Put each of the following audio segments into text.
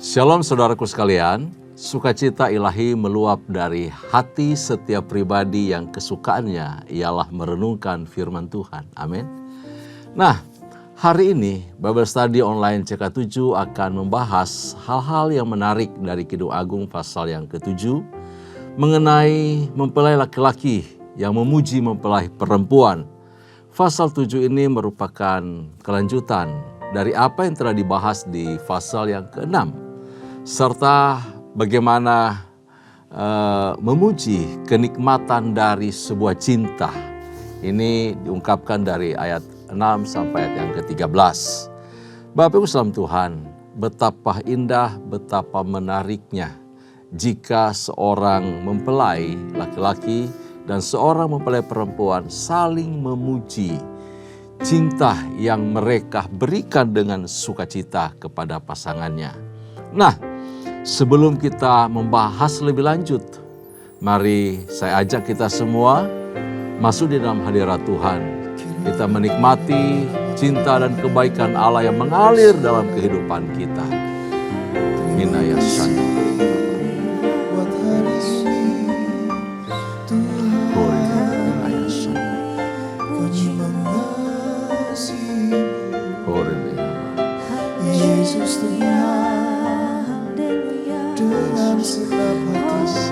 Shalom saudaraku sekalian, sukacita ilahi meluap dari hati setiap pribadi yang kesukaannya ialah merenungkan firman Tuhan. Amin. Nah, hari ini Bible Study Online CK7 akan membahas hal-hal yang menarik dari Kidung Agung pasal yang ke-7 mengenai mempelai laki-laki yang memuji mempelai perempuan. Pasal 7 ini merupakan kelanjutan dari apa yang telah dibahas di pasal yang ke-6. Serta bagaimana memuji kenikmatan dari sebuah cinta. Ini diungkapkan dari ayat 6 sampai ayat yang ke-13. Bapak Ibu salam Tuhan, betapa indah, betapa menariknya jika seorang mempelai laki-laki dan seorang mempelai perempuan saling memuji cinta yang mereka berikan dengan sukacita kepada pasangannya. Nah, sebelum kita membahas lebih lanjut, mari saya ajak kita semua masuk di dalam hadirat Tuhan. Kita menikmati cinta dan kebaikan Allah yang mengalir dalam kehidupan kita. Minaya Shanda. Yesus Tuhan, dengan senang hati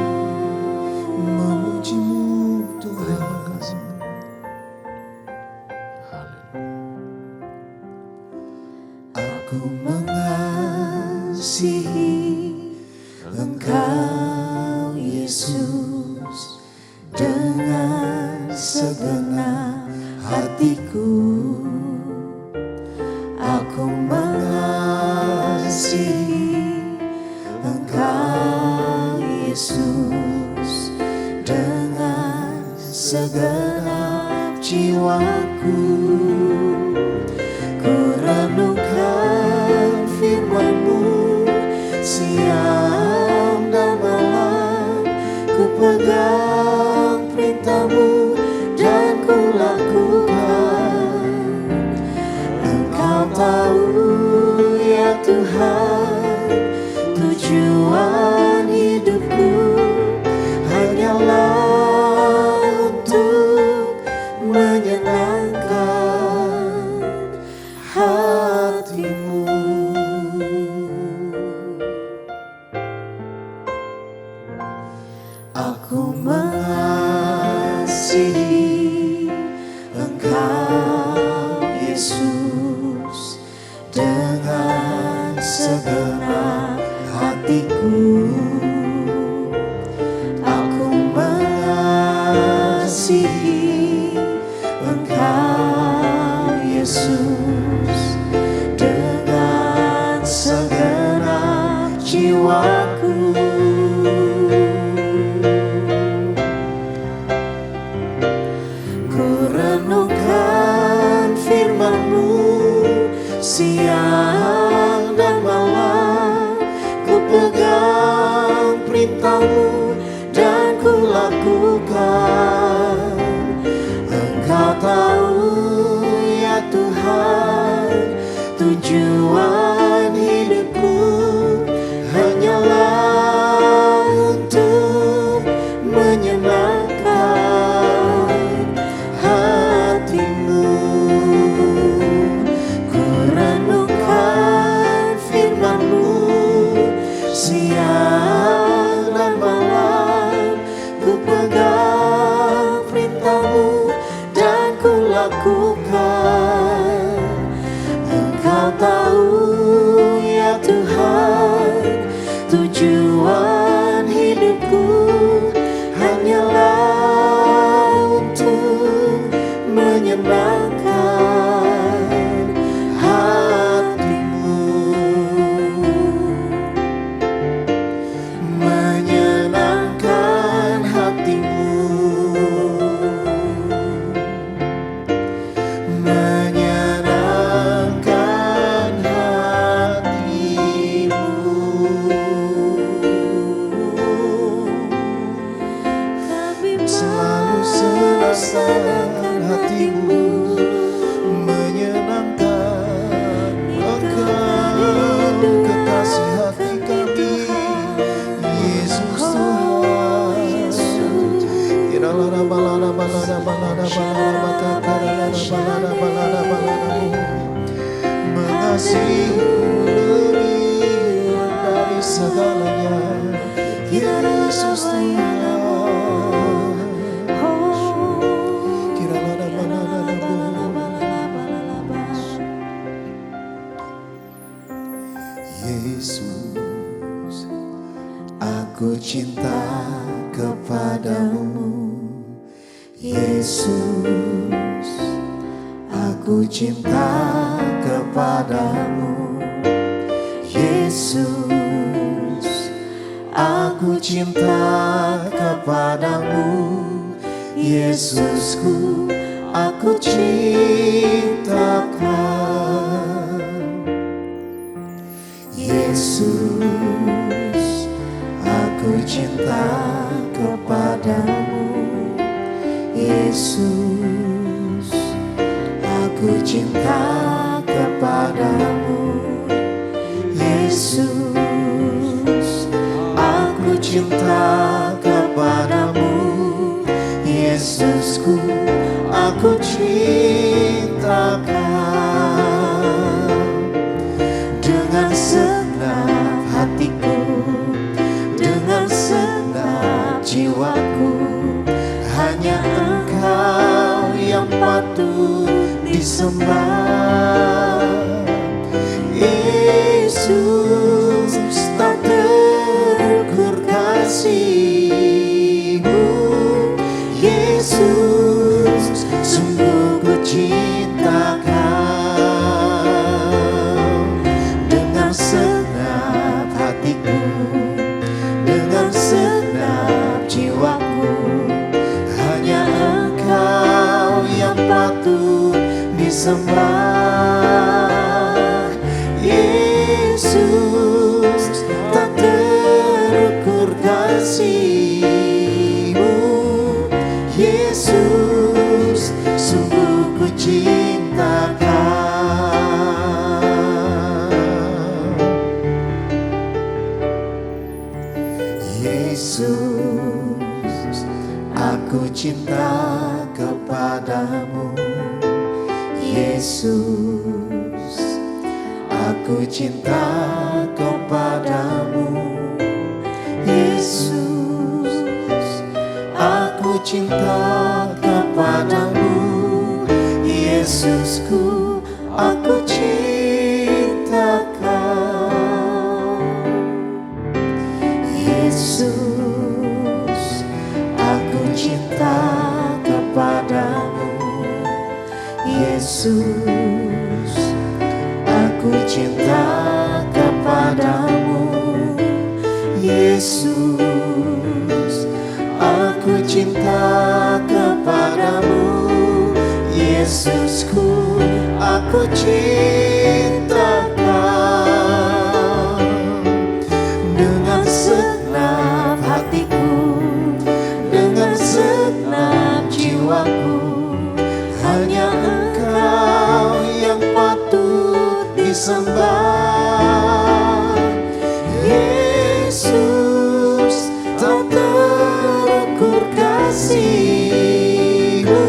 memuji-Mu Tuhan. Aku mengasihi Engkau Yesus dengan segenap hatiku. Aku mengasihi Engkau Yesus dengan segenap jiwaku. Ku renungkan firman-Mu siang dan malam. Ku pegang perintah-Mu dan ku lakukan. Engkau tahu ya Tuhan, tujuan hidupku hanyalah untuk menyenangkan hati-Mu. Aku mengasihi Engkau Yesus dengan segenap hatiku. Aku mengasihi Engkau Yesus dengan segenap jiwaku. Ku renungkan firman-Mu siang dan malam. Ku pegang perintah-Mu dan ku lakukan. Engkau tahu ya Tuhan, tujuan hidupku hanyalah untuk menyenangkan hati-Mu. Ku renungkan firman-Mu siang dan malam. Ku pegang perintah-Mu dan ku lakukan. Engkau tahu ya Tuhan, tujuan hidupku hanyalah untuk menyenangkan hati-Mu. Menyenangkan hati-Mu. Menyenangkan kasih-Mu lebih dari segalanya. Yesus Tuhan. Yesus, aku cinta kepadamu. Yesus, aku cinta kepadamu. Yesus, aku cinta kepadamu. Yesusku, aku cintakan. Yesus, aku cinta kepadamu. Yesus, aku cinta kepadamu. Yesus, aku cinta kepadamu. Yesusku, aku cintakan. Dengan segenap hatiku, dengan segenap jiwaku, hanya Engkau yang patut disembah. Yesus, tak terukur kasih-Mu. Yesus, sungguh ku cinta Kau. Dengan segenap hatiku, dengan segenap jiwaku, hanya Engkau yang patut disembah. Yesus, tak terukur kasih-Mu. Yesus, sungguh ku cinta Kau. Yesus, aku cinta kepadamu. Yesus, aku cinta kepadamu. Yesus, aku cinta kepadamu. Yesusku, aku cinta Kau. Yesus, aku cinta kepadamu. Yesus, aku cinta kepadamu. Yesus, aku cinta kepadamu. Yesusku, aku cinta Kau. Dengan segenap hatiku, dengan segenap jiwaku, hanya Engkau yang patut disembah. Yesus, tak terukur kasih-Mu.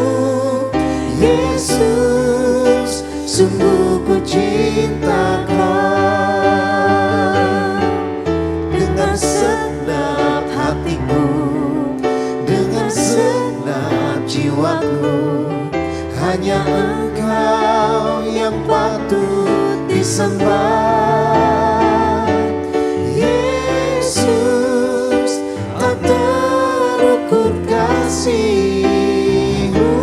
Yesus, sungguh ku cinta Kau. Dengan segenap hatiku, dengan segenap jiwaku, hanya Engkau yang patut disembah. Yesus, tak terukur kasih-Mu.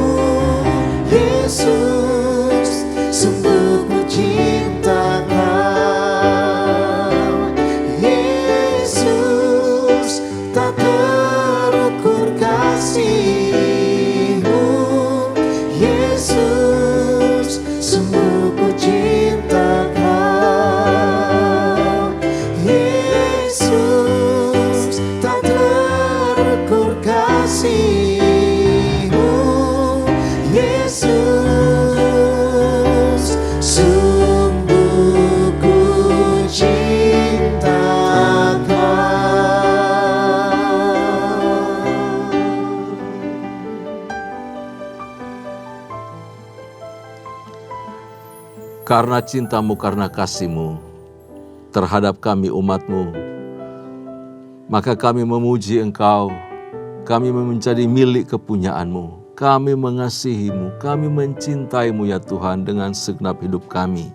Yesus, sungguh ku cinta Kau. Yesus, tak terukur kasih-Mu. Yesus, sungguh ku cinta Kau. karena cintamu, karena kasih-Mu terhadap kami umat-Mu, maka kami memuji Engkau, kami menjadi milik kepunyaan-Mu, kami mengasihi-Mu, kami mencintai-Mu ya Tuhan dengan segenap hidup kami.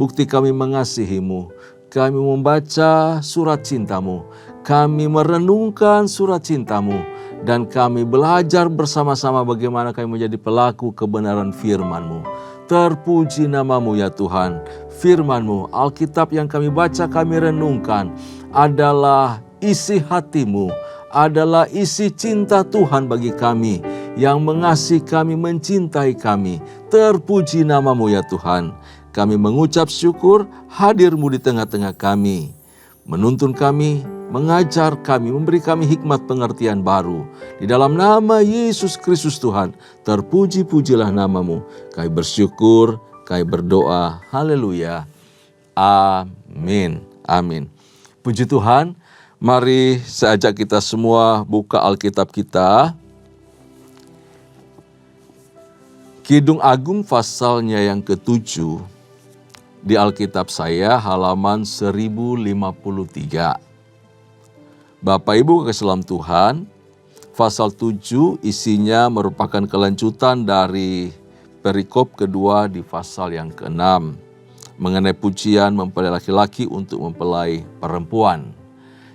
Bukti kami mengasihi-Mu, kami membaca surat cinta-Mu, kami merenungkan surat cinta-Mu, dan kami belajar bersama-sama bagaimana kami menjadi pelaku kebenaran firman-Mu. Terpuji nama-Mu ya Tuhan. Firman-Mu, Alkitab yang kami baca, kami renungkan adalah isi hati-Mu, adalah isi cinta Tuhan bagi kami, yang mengasihi kami, mencintai kami. Terpuji nama-Mu ya Tuhan. Kami mengucap syukur hadir-Mu di tengah-tengah kami, menuntun kami, mengajar kami, memberi kami hikmat pengertian baru. Di dalam nama Yesus Kristus Tuhan, terpuji-pujilah nama-Mu. Kami bersyukur, kami berdoa. Haleluya. Amin. Amin. Puji Tuhan. Mari saya ajak kita semua buka Alkitab kita. Kidung Agung pasalnya yang ke-7 di Alkitab saya halaman 1053. Bapak Ibu kasih dalam Tuhan, pasal 7 isinya merupakan kelanjutan dari perikop kedua di pasal yang ke-6 mengenai pujian mempelai laki-laki untuk mempelai perempuan.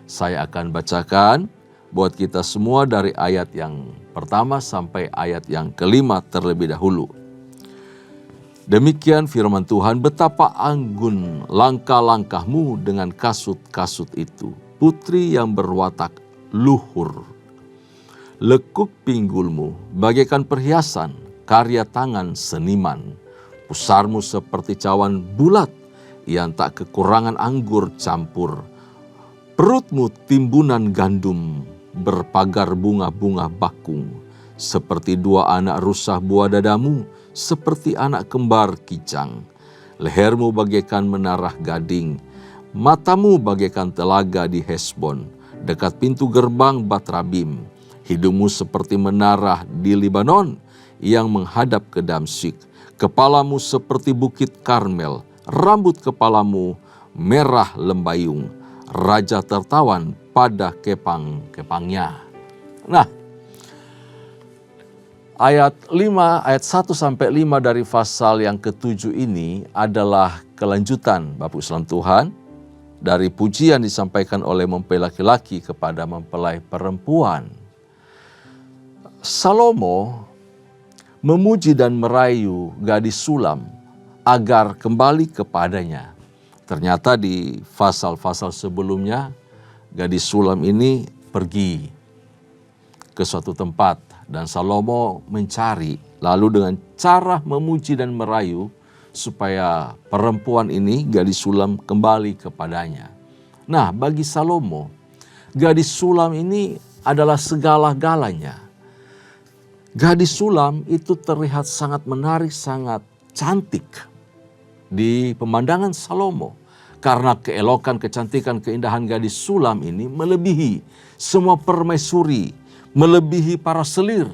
Saya akan bacakan buat kita semua dari ayat yang pertama sampai ayat yang kelima terlebih dahulu. Demikian firman Tuhan, betapa anggun langkah-langkahmu dengan kasut-kasut itu, putri yang berwatak luhur. Lekuk pinggulmu bagaikan perhiasan karya tangan seniman. Pusarmu seperti cawan bulat yang tak kekurangan anggur campur. Perutmu timbunan gandum berpagar bunga-bunga bakung. Seperti dua anak rusa buah dadamu, seperti anak kembar kijang. Lehermu bagaikan menarah gading, matamu bagaikan telaga di Hesbon, dekat pintu gerbang Batrabim. Hidungmu seperti menara di Libanon yang menghadap ke Damsyik. Kepalamu seperti bukit Karmel, rambut kepalamu merah lembayung. Raja tertawan pada kepang-kepangnya. Nah, ayat 1 sampai 5 dari pasal yang ke-7 ini adalah kelanjutan Bapak Islam Tuhan dari pujian disampaikan oleh mempelai laki-laki kepada mempelai perempuan. Salomo memuji dan merayu gadis Sulam agar kembali kepadanya. Ternyata di pasal-pasal sebelumnya gadis Sulam ini pergi ke suatu tempat dan Salomo mencari, lalu dengan cara memuji dan merayu supaya perempuan ini, gadis Sulam, kembali kepadanya. Nah, bagi Salomo, gadis Sulam ini adalah segala-galanya. Gadis Sulam itu terlihat sangat menarik, sangat cantik di pemandangan Salomo. Karena keelokan, kecantikan, keindahan gadis Sulam ini melebihi semua permaisuri, melebihi para selir,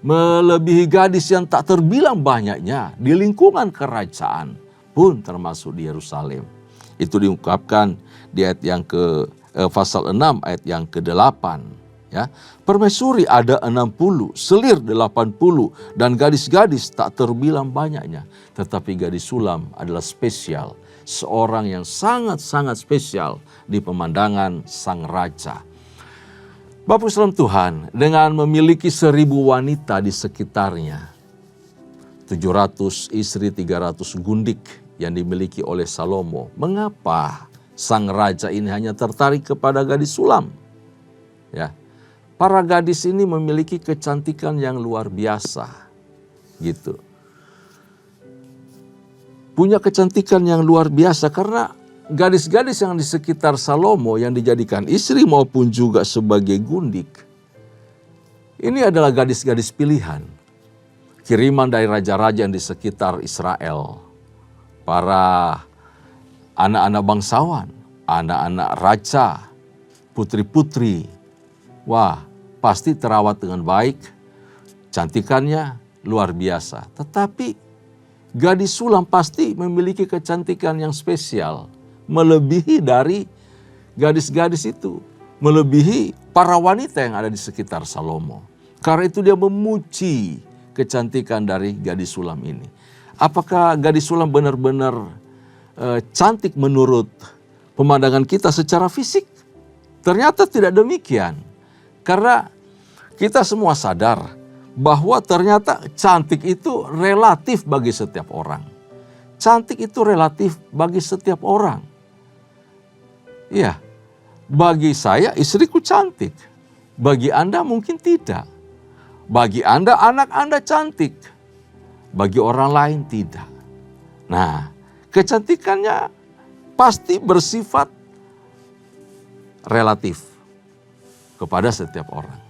melebihi gadis yang tak terbilang banyaknya di lingkungan kerajaan pun termasuk di Yerusalem. Itu diungkapkan di ayat yang pasal 6 ayat yang ke-8. Ya, permaisuri ada 60, selir 80, dan gadis-gadis tak terbilang banyaknya. Tetapi gadis Sulam adalah spesial, seorang yang sangat-sangat spesial di pemandangan sang raja. Bapak Islam Tuhan, dengan memiliki 1000 wanita di sekitarnya, 700 istri, 300 gundik yang dimiliki oleh Salomo, mengapa sang raja ini hanya tertarik kepada gadis Sulam? Ya, para gadis ini memiliki kecantikan yang luar biasa, gitu. Punya kecantikan yang luar biasa karena gadis-gadis yang di sekitar Salomo yang dijadikan istri maupun juga sebagai gundik, ini adalah gadis-gadis pilihan, kiriman dari raja-raja yang di sekitar Israel, para anak-anak bangsawan, anak-anak raja, putri-putri. Wah, pasti terawat dengan baik, cantikannya luar biasa. Tetapi Gadis sulam pasti memiliki kecantikan yang spesial, melebihi dari gadis-gadis itu, melebihi para wanita yang ada di sekitar Salomo. Karena itu dia memuji kecantikan dari gadis sulam ini. Apakah gadis sulam benar-benar cantik menurut pemandangan kita secara fisik? Ternyata tidak demikian. Karena kita semua sadar bahwa ternyata cantik itu relatif bagi setiap orang. Cantik itu relatif bagi setiap orang. Iya, bagi saya istriku cantik. Bagi Anda mungkin tidak. Bagi Anda anak Anda cantik. Bagi orang lain tidak. Nah, kecantikannya pasti bersifat relatif kepada setiap orang.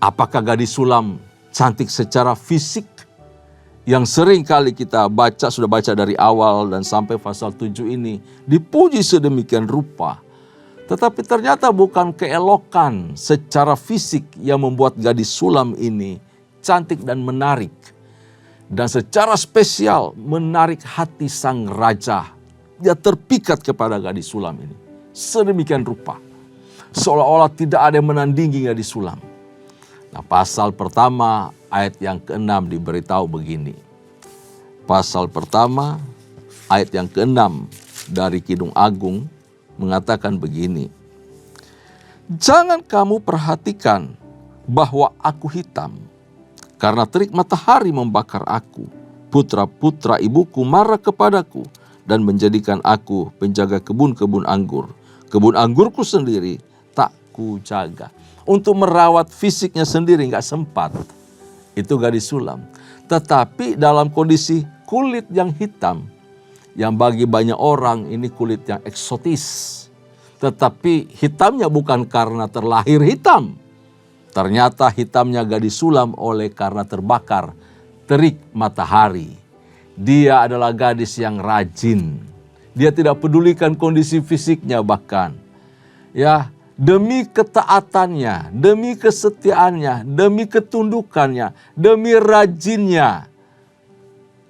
Apakah gadis sulam cantik secara fisik? Yang sering kali kita sudah baca dari awal dan sampai pasal 7 ini. Dipuji sedemikian rupa. Tetapi ternyata bukan keelokan secara fisik yang membuat gadis sulam ini cantik dan menarik. Dan secara spesial menarik hati sang raja. Dia terpikat kepada gadis sulam ini. Sedemikian rupa. Seolah-olah tidak ada yang menandingi gadis sulam. Nah, pasal pertama ayat yang ke-6 diberitahu begini. Pasal pertama ayat yang ke-6 dari Kidung Agung mengatakan begini. Jangan kamu perhatikan bahwa aku hitam, karena terik matahari membakar aku. Putra-putra ibuku marah kepadaku dan menjadikan aku penjaga kebun-kebun anggur. Kebun anggurku sendiri tak kujaga. Untuk merawat fisiknya sendiri nggak sempat. Itu gadis sulam. Tetapi dalam kondisi kulit yang hitam, yang bagi banyak orang ini kulit yang eksotis. Tetapi hitamnya bukan karena terlahir hitam. Ternyata hitamnya gadis sulam oleh karena terbakar terik matahari. Dia adalah gadis yang rajin. Dia tidak pedulikan kondisi fisiknya bahkan. Ya, demi ketaatannya, demi kesetiaannya, demi ketundukannya, demi rajinnya,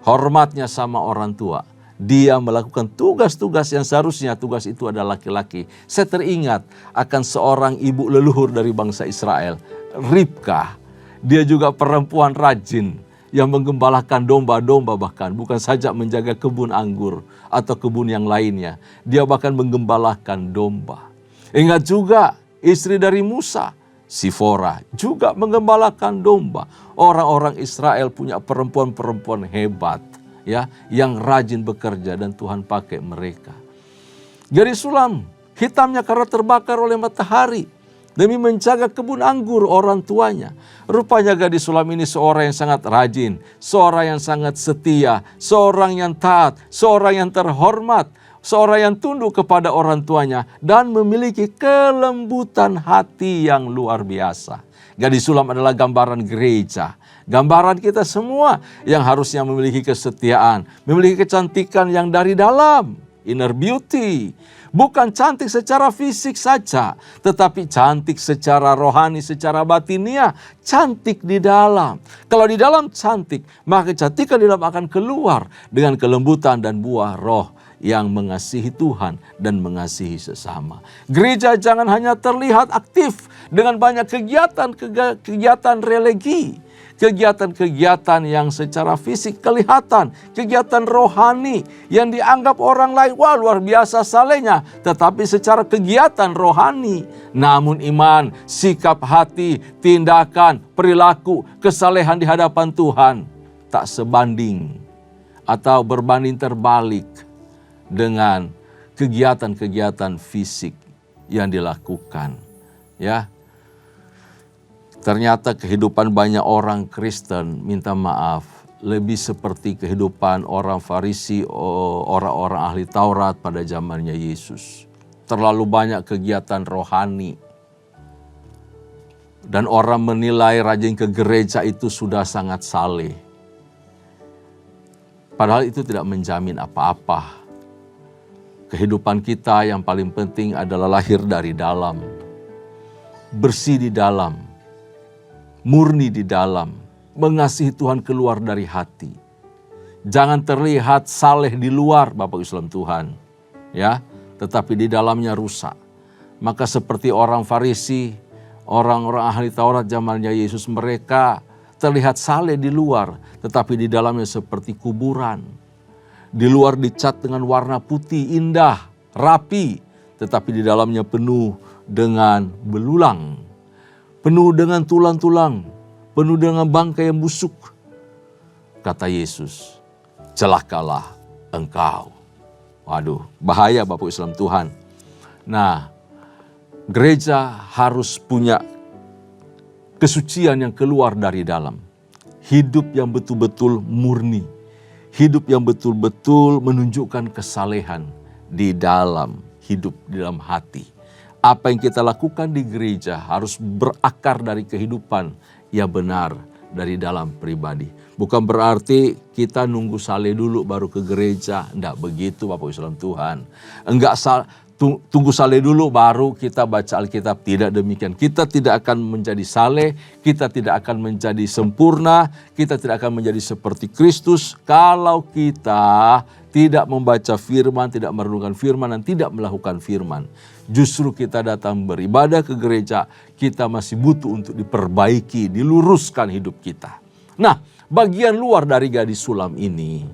hormatnya sama orang tua. Dia melakukan tugas-tugas yang seharusnya tugas itu adalah laki-laki. Saya teringat akan seorang ibu leluhur dari bangsa Israel, Ribkah. Dia juga perempuan rajin yang menggembalakan domba-domba bahkan. Bukan saja menjaga kebun anggur atau kebun yang lainnya. Dia bahkan menggembalakan domba. Ingat juga istri dari Musa, Sifora, juga menggembalakan domba. Orang-orang Israel punya perempuan-perempuan hebat, ya, yang rajin bekerja dan Tuhan pakai mereka. Gadis sulam hitamnya karena terbakar oleh matahari demi menjaga kebun anggur orang tuanya. Rupanya gadis sulam ini seorang yang sangat rajin, seorang yang sangat setia, seorang yang taat, seorang yang terhormat, seorang yang tunduk kepada orang tuanya dan memiliki kelembutan hati yang luar biasa. Gadis sulam adalah gambaran gereja. Gambaran kita semua yang harusnya memiliki kesetiaan, memiliki kecantikan yang dari dalam, inner beauty. Bukan cantik secara fisik saja, tetapi cantik secara rohani, secara batiniah, cantik di dalam. Kalau di dalam cantik, maka kecantikan di dalam akan keluar dengan kelembutan dan buah roh yang mengasihi Tuhan dan mengasihi sesama. Gereja jangan hanya terlihat aktif dengan banyak kegiatan religi, kegiatan-kegiatan yang secara fisik kelihatan, kegiatan rohani yang dianggap orang lain, wah luar biasa salehnya, tetapi secara kegiatan rohani, namun iman, sikap hati, tindakan, perilaku, kesalehan di hadapan Tuhan tak sebanding atau berbanding terbalik dengan kegiatan-kegiatan fisik yang dilakukan. Ya, ternyata kehidupan banyak orang Kristen, minta maaf, lebih seperti kehidupan orang Farisi, orang-orang ahli Taurat pada zamannya Yesus. Terlalu banyak kegiatan rohani. Dan orang menilai rajin ke gereja itu sudah sangat saleh. Padahal itu tidak menjamin apa-apa. Kehidupan kita yang paling penting adalah lahir dari dalam, bersih di dalam, murni di dalam, mengasihi Tuhan keluar dari hati. Jangan terlihat saleh di luar, Bapak Islam Tuhan, ya, tetapi di dalamnya rusak. Maka seperti orang Farisi, orang-orang ahli Taurat zamannya Yesus, mereka terlihat saleh di luar, tetapi di dalamnya seperti kuburan. Di luar dicat dengan warna putih, indah, rapi, tetapi di dalamnya penuh dengan belulang, penuh dengan tulang-tulang, penuh dengan bangkai yang busuk. Kata Yesus, celakalah engkau. Waduh, bahaya Bapak Islam Tuhan. Nah, gereja harus punya kesucian yang keluar dari dalam. Hidup yang betul-betul murni. Hidup yang betul-betul menunjukkan kesalehan di dalam hidup, di dalam hati. Apa yang kita lakukan di gereja harus berakar dari kehidupan yang benar dari dalam pribadi. Bukan berarti kita nunggu saleh dulu baru ke gereja. Enggak begitu Bapak Islam Tuhan. Tunggu saleh dulu baru kita baca Alkitab. Tidak demikian. Kita tidak akan menjadi saleh, kita tidak akan menjadi sempurna, kita tidak akan menjadi seperti Kristus kalau kita tidak membaca firman, tidak merenungkan firman, dan tidak melakukan firman. Justru kita datang beribadah ke gereja, kita masih butuh untuk diperbaiki, diluruskan hidup kita. Nah, bagian luar dari gadis sulam ini,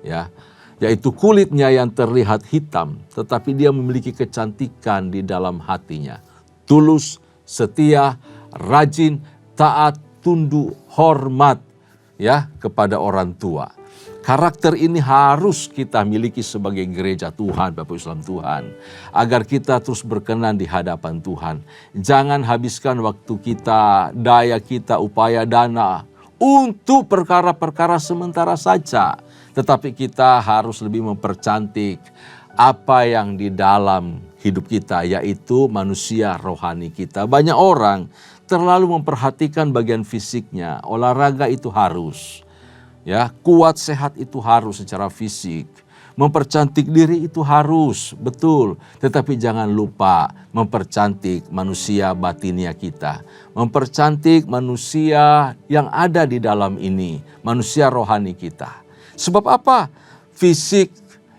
ya, yaitu kulitnya yang terlihat hitam, tetapi dia memiliki kecantikan di dalam hatinya. Tulus, setia, rajin, taat, tunduk, hormat, ya, kepada orang tua. Karakter ini harus kita miliki sebagai gereja Tuhan, Bapak Islam Tuhan, agar kita terus berkenan di hadapan Tuhan. Jangan habiskan waktu kita, daya kita, upaya, dana untuk perkara-perkara sementara saja. Tetapi kita harus lebih mempercantik apa yang di dalam hidup kita, yaitu manusia rohani kita. Banyak orang terlalu memperhatikan bagian fisiknya. Olahraga itu harus, ya, kuat sehat itu harus secara fisik. Mempercantik diri itu harus, betul. Tetapi jangan lupa mempercantik manusia batinia kita. Mempercantik manusia yang ada di dalam ini, manusia rohani kita. Sebab apa? Fisik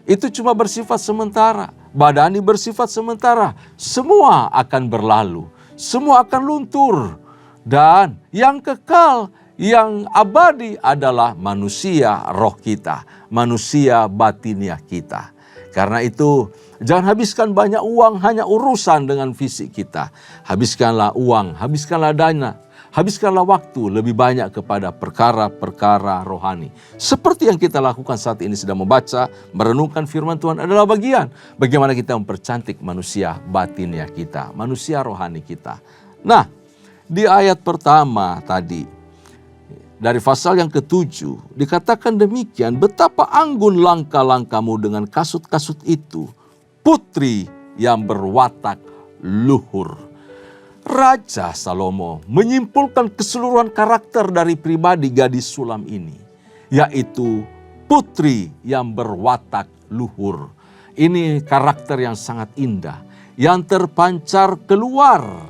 itu cuma bersifat sementara. Badani bersifat sementara. Semua akan berlalu. Semua akan luntur. Dan yang kekal, yang abadi adalah manusia roh kita. Manusia batinia kita. Karena itu jangan habiskan banyak uang hanya urusan dengan fisik kita. Habiskanlah uang, habiskanlah dana. Habiskanlah waktu lebih banyak kepada perkara-perkara rohani. Seperti yang kita lakukan saat ini, sedang membaca, merenungkan firman Tuhan adalah bagian. Bagaimana kita mempercantik manusia batinia kita, manusia rohani kita. Nah, di ayat pertama tadi, dari pasal yang ke-7, dikatakan demikian, betapa anggun langkah-langkahmu dengan kasut-kasut itu, putri yang berwatak luhur. Raja Salomo menyimpulkan keseluruhan karakter dari pribadi gadis sulam ini, yaitu putri yang berwatak luhur. Ini karakter yang sangat indah, yang terpancar keluar,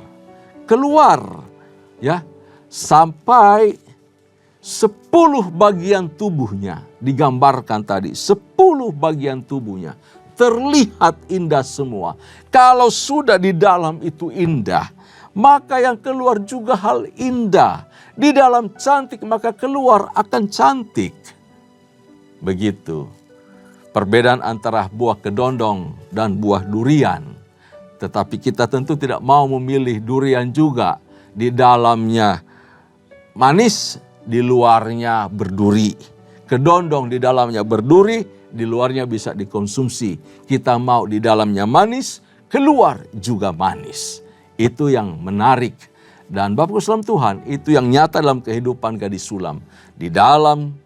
ya, sampai 10 bagian tubuhnya digambarkan tadi, 10 bagian tubuhnya terlihat indah semua. Kalau sudah di dalam itu indah, maka yang keluar juga hal indah. Di dalam cantik, maka keluar akan cantik. Begitu perbedaan antara buah kedondong dan buah durian. Tetapi kita tentu tidak mau memilih durian juga. Di dalamnya manis, di luarnya berduri. Kedondong di dalamnya berduri, di luarnya bisa dikonsumsi. Kita mau di dalamnya manis, keluar juga manis. Itu yang menarik. Dan Bapak Islam Tuhan, itu yang nyata dalam kehidupan gadis sulam. Di dalam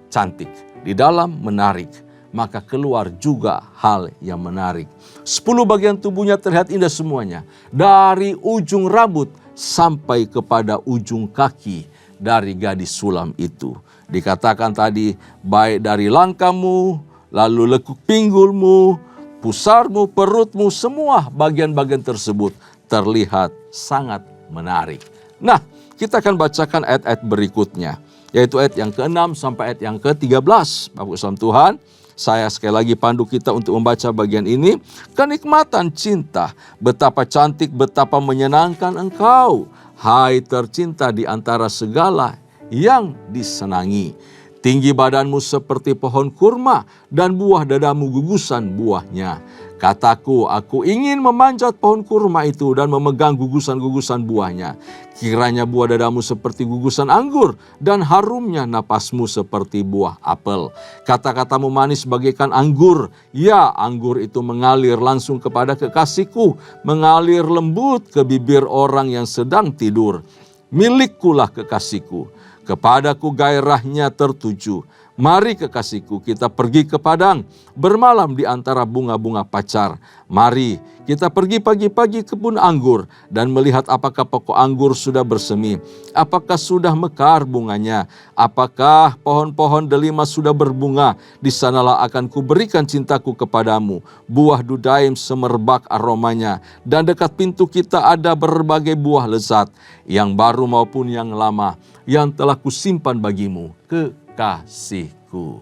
cantik, di dalam menarik, maka keluar juga hal yang menarik. 10 bagian tubuhnya terlihat indah semuanya. Dari ujung rambut sampai kepada ujung kaki dari gadis sulam itu. Dikatakan tadi, baik dari langkahmu, lalu lekuk pinggulmu, pusarmu, perutmu, semua bagian-bagian tersebut terlihat sangat menarik. Nah, kita akan bacakan ayat-ayat berikutnya. yaitu ayat yang ke-6 sampai ayat yang ke-13. Bapak Islam Tuhan, saya sekali lagi pandu kita untuk membaca bagian ini. Kenikmatan cinta, betapa cantik, betapa menyenangkan engkau, hai tercinta di antara segala yang disenangi. Tinggi badanmu seperti pohon kurma dan buah dadamu gugusan buahnya. Kataku, aku ingin memanjat pohon kurma itu dan memegang gugusan-gugusan buahnya. Kiranya buah dadamu seperti gugusan anggur dan harumnya napasmu seperti buah apel. Kata-katamu manis bagaikan anggur. Ya, anggur itu mengalir langsung kepada kekasihku, mengalir lembut ke bibir orang yang sedang tidur. Milikkulah kekasihku, kepadaku gairahnya tertuju. Mari kekasihku, kita pergi ke padang, bermalam di antara bunga-bunga pacar. Mari kita pergi pagi-pagi ke kebun anggur dan melihat apakah pokok anggur sudah bersemi, apakah sudah mekar bunganya, apakah pohon-pohon delima sudah berbunga. Di sanalah akan kuberikan cintaku kepadamu, buah dudaim semerbak aromanya, dan dekat pintu kita ada berbagai buah lezat, yang baru maupun yang lama, yang telah kusimpan bagimu, kekasihku.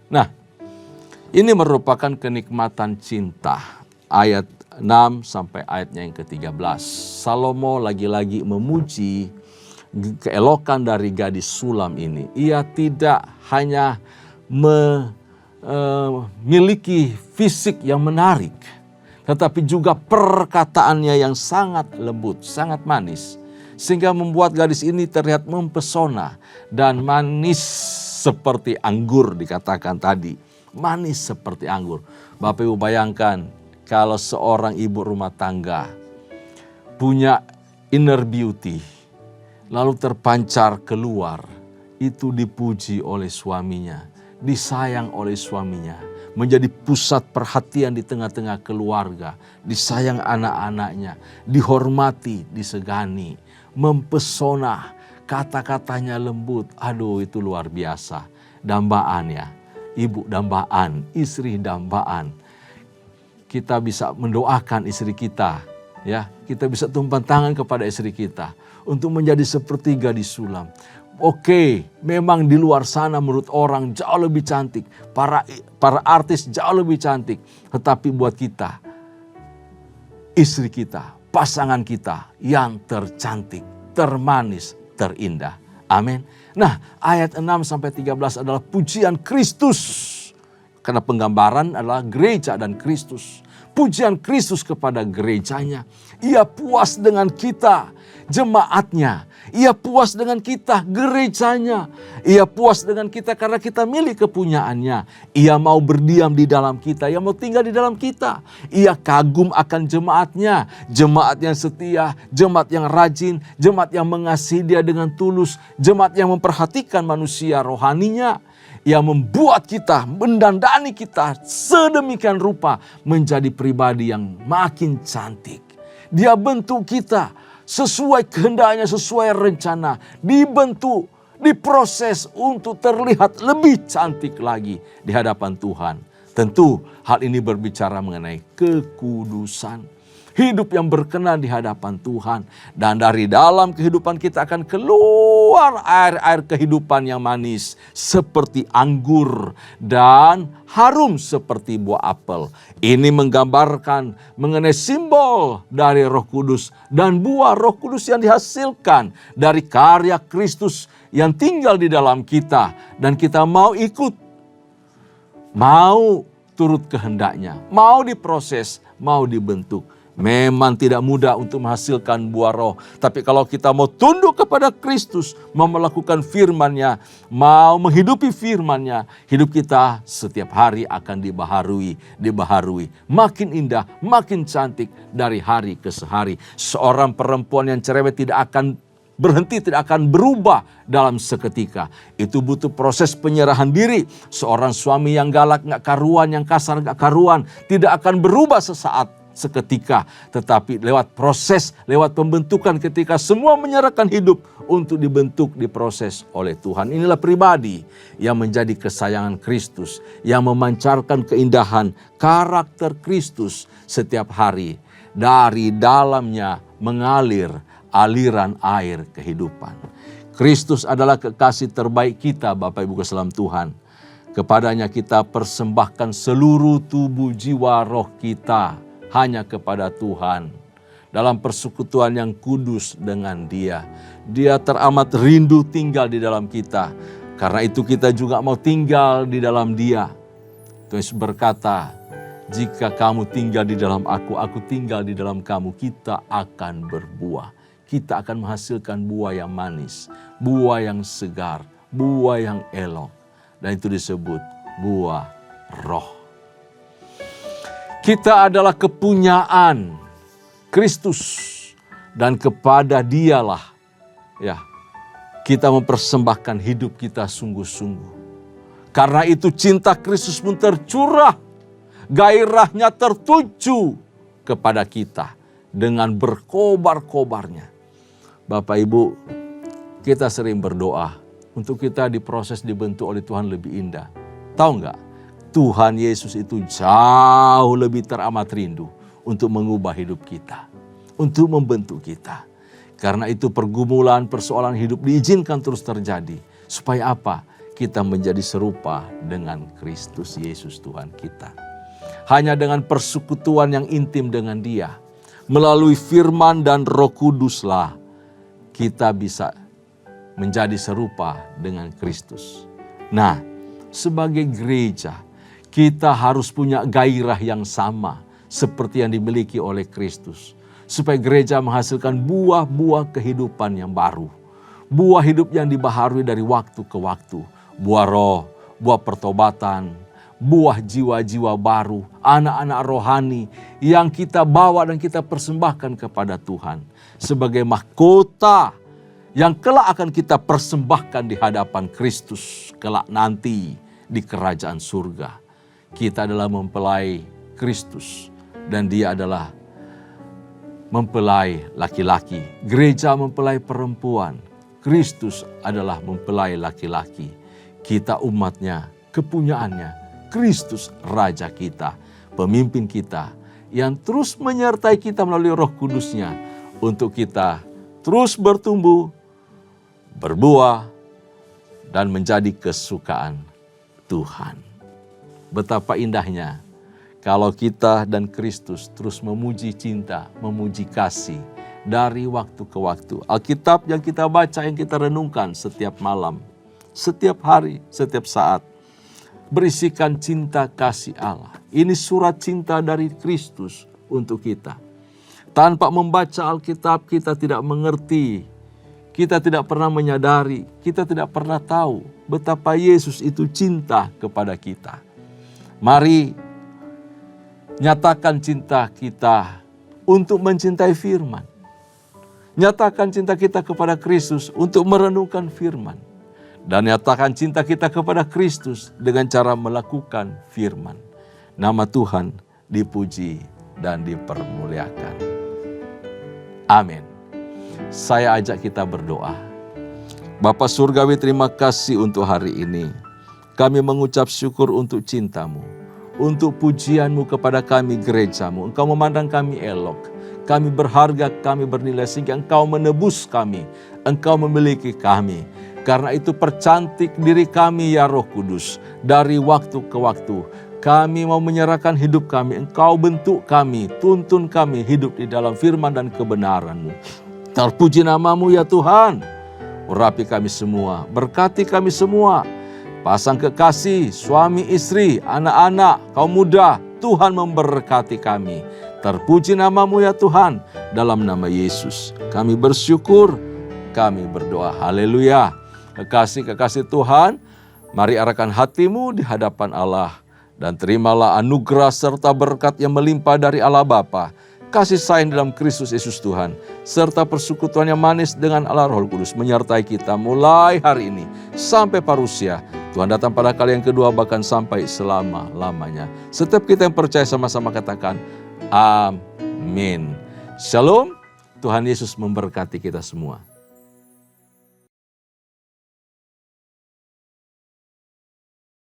Nah, ini merupakan kenikmatan cinta. Ayat 6 sampai ayatnya yang ke-13. Salomo lagi-lagi memuji keelokan dari gadis sulam ini. Ia tidak hanya memiliki fisik yang menarik, tetapi juga perkataannya yang sangat lembut, sangat manis, sehingga membuat gadis ini terlihat mempesona dan manis seperti anggur, dikatakan tadi. Manis seperti anggur. Bapak Ibu bayangkan kalau seorang ibu rumah tangga punya inner beauty, lalu terpancar keluar, itu dipuji oleh suaminya, disayang oleh suaminya, menjadi pusat perhatian di tengah-tengah keluarga, disayang anak-anaknya, dihormati, disegani, mempesona, kata-katanya lembut. Aduh, itu luar biasa. Dambaan ya, ibu dambaan, istri dambaan. Kita bisa mendoakan istri kita, ya. Kita bisa tumpang tangan kepada istri kita untuk menjadi seperti gadis sulam. Oke, memang di luar sana menurut orang jauh lebih cantik, para artis jauh lebih cantik, tetapi buat kita, istri kita, pasangan kita yang tercantik, termanis, terindah. Amin. Nah, ayat 6 sampai 13 adalah pujian Kristus. Karena penggambaran adalah gereja dan Kristus. Pujian Kristus kepada gerejanya. Ia puas dengan kita, jemaatnya. Ia puas dengan kita, gerejanya. Ia puas dengan kita karena kita milik kepunyaannya. Ia mau berdiam di dalam kita. Ia mau tinggal di dalam kita. Ia kagum akan jemaatnya. Jemaat yang setia, jemaat yang rajin, jemaat yang mengasihi dia dengan tulus. Jemaat yang memperhatikan manusia rohaninya. Yang membuat kita, mendandani kita sedemikian rupa menjadi pribadi yang makin cantik. Dia bentuk kita sesuai kehendaknya, sesuai rencana. Dibentuk, diproses untuk terlihat lebih cantik lagi di hadapan Tuhan. Tentu hal ini berbicara mengenai kekudusan. Hidup yang berkenan di hadapan Tuhan. Dan dari dalam kehidupan kita akan keluar air-air kehidupan yang manis. Seperti anggur dan harum seperti buah apel. Ini menggambarkan mengenai simbol dari Roh Kudus. Dan buah Roh Kudus yang dihasilkan dari karya Kristus yang tinggal di dalam kita. Dan kita mau ikut. Mau turut kehendaknya. Mau diproses, mau dibentuk. Memang tidak mudah untuk menghasilkan buah roh. Tapi kalau kita mau tunduk kepada Kristus, mau melakukan firman-Nya, mau menghidupi firman-Nya, hidup kita setiap hari akan dibaharui. Makin indah, makin cantik dari hari ke hari. Seorang perempuan yang cerewet tidak akan berhenti, tidak akan berubah dalam seketika. Itu butuh proses penyerahan diri. Seorang suami yang galak gak karuan, yang kasar gak karuan, tidak akan berubah seketika, tetapi lewat proses, lewat pembentukan ketika semua menyerahkan hidup untuk dibentuk, diproses oleh Tuhan. Inilah pribadi yang menjadi kesayangan Kristus, yang memancarkan keindahan karakter Kristus setiap hari. Dari dalamnya mengalir aliran air kehidupan. Kristus adalah kekasih terbaik kita, Bapak Ibu Salam Tuhan. Kepadanya kita persembahkan seluruh tubuh, jiwa, roh kita hanya kepada Tuhan. Dalam persekutuan yang kudus dengan Dia. Dia teramat rindu tinggal di dalam kita. Karena itu kita juga mau tinggal di dalam Dia. Tuhan Yesus berkata, jika kamu tinggal di dalam aku tinggal di dalam kamu, kita akan berbuah. Kita akan menghasilkan buah yang manis, buah yang segar, buah yang elok. Dan itu disebut buah roh. Kita adalah kepunyaan Kristus. Dan kepada Dialah ya, kita mempersembahkan hidup kita sungguh-sungguh. Karena itu cinta Kristus pun tercurah. Gairahnya tertuju kepada kita dengan berkobar-kobarnya. Bapak Ibu, kita sering berdoa untuk kita diproses dibentuk oleh Tuhan lebih indah. Tahu nggak? Tuhan Yesus itu jauh lebih teramat rindu untuk mengubah hidup kita. Untuk membentuk kita. Karena itu pergumulan, persoalan hidup diizinkan terus terjadi. Supaya apa? Kita menjadi serupa dengan Kristus Yesus Tuhan kita. Hanya dengan persekutuan yang intim dengan Dia. Melalui firman dan Roh Kuduslah kita bisa menjadi serupa dengan Kristus. Nah, sebagai gereja, kita harus punya gairah yang sama seperti yang dimiliki oleh Kristus. Supaya gereja menghasilkan buah-buah kehidupan yang baru. Buah hidup yang dibaharui dari waktu ke waktu. Buah roh, buah pertobatan, buah jiwa-jiwa baru, anak-anak rohani yang kita bawa dan kita persembahkan kepada Tuhan. Sebagai mahkota yang kelak akan kita persembahkan di hadapan Kristus kelak nanti di kerajaan surga. Kita adalah mempelai Kristus dan Dia adalah mempelai laki-laki. Gereja mempelai perempuan. Kristus adalah mempelai laki-laki. Kita umatnya, kepunyaannya. Kristus Raja kita, pemimpin kita yang terus menyertai kita melalui Roh Kudusnya untuk kita terus bertumbuh, berbuah, dan menjadi kesukaan Tuhan. Betapa indahnya kalau kita dan Kristus terus memuji cinta, memuji kasih dari waktu ke waktu. Alkitab yang kita baca, yang kita renungkan setiap malam, setiap hari, setiap saat, berisikan cinta kasih Allah. Ini surat cinta dari Kristus untuk kita. Tanpa membaca Alkitab kita tidak mengerti, kita tidak pernah menyadari, kita tidak pernah tahu betapa Yesus itu cinta kepada kita. Mari nyatakan cinta kita untuk mencintai firman. Nyatakan cinta kita kepada Kristus untuk merenungkan firman. Dan nyatakan cinta kita kepada Kristus dengan cara melakukan firman. Nama Tuhan dipuji dan dipermuliakan. Amin. Saya ajak kita berdoa. Bapa Surgawi, terima kasih untuk hari ini. Kami mengucap syukur untuk cinta-Mu, untuk pujian-Mu kepada kami gereja-Mu. Engkau memandang kami elok, kami berharga, kami bernilai sehingga Engkau menebus kami. Engkau memiliki kami. Karena itu percantik diri kami ya Roh Kudus. Dari waktu ke waktu kami mau menyerahkan hidup kami. Engkau bentuk kami, tuntun kami hidup di dalam firman dan kebenaran-Mu. Terpuji nama-Mu ya Tuhan. Urapi kami semua, berkati kami semua. Pasang kekasih, suami istri, anak-anak, kaum muda, Tuhan memberkati kami. Terpuji nama-Mu ya Tuhan. Dalam nama Yesus kami bersyukur, kami berdoa. Haleluya. Kekasih-kekasih Tuhan, mari arahkan hatimu di hadapan Allah. Dan terimalah anugerah serta berkat yang melimpah dari Allah Bapa, kasih sayang dalam Kristus Yesus Tuhan, serta persekutuan yang manis dengan Allah Roh Kudus menyertai kita mulai hari ini sampai parusia. Tuhan datang pada kali yang kedua bahkan sampai selama-lamanya. Setiap kita yang percaya sama-sama katakan amin. Shalom, Tuhan Yesus memberkati kita semua.